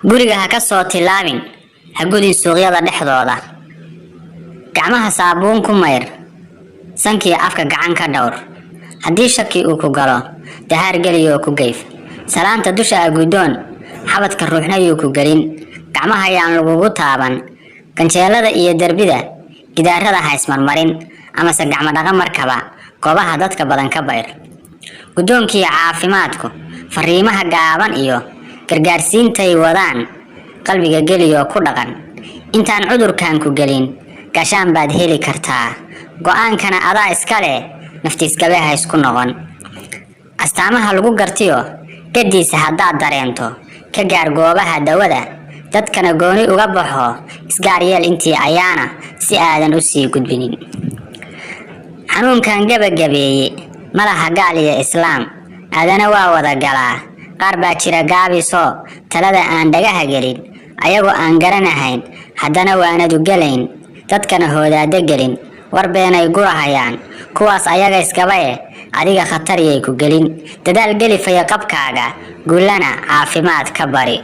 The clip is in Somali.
guriga ha ka soo tilaabin ha gudin suuqyada dhexdooda gacmaha saabuun ku mayr sankii afka gacan ka dhowr haddii shaki uu ku galo dahaar geliyo ku geyf salaanta dusha gudoon xabadka ruuxna yuu ku gelin gacmaha ayaan lagugu taaban ganjeelada iyo darbida gidaarada ha ismarmarin ama se gacmo dhaqa markaba goobaha dadka badan ka bayr gudoonkii caafimaadku fariimaha gaaban iyo gargaarsiintay wadaan qalbiga geliyo ku dhaqan intaan cudurkan ku gelin gashaan baad heli kartaa go'aankana adaa iskale naftiis gabe ha isku noqon astaamaha lagu gartiyo gadiisa haddaad dareento ka gaar goobaha dawada dadkana gooni uga baxo isgaar yeel intii ayaana si aadan u sii gudbinin xanuunkan gabagabeeye malaha gaal iyo islaam aadana waa wada galaa qaar baa jira gaabiso talada aan dhagaha gelin ayagoo aan garanahayn haddana waanadu gelayn dadkana hoodaada gelin war beenay gurahayaan kuwaas ayaga iskabae adiga khatar yay ku gelin dadaal geli faya qabkaaga guulana caafimaad ka bari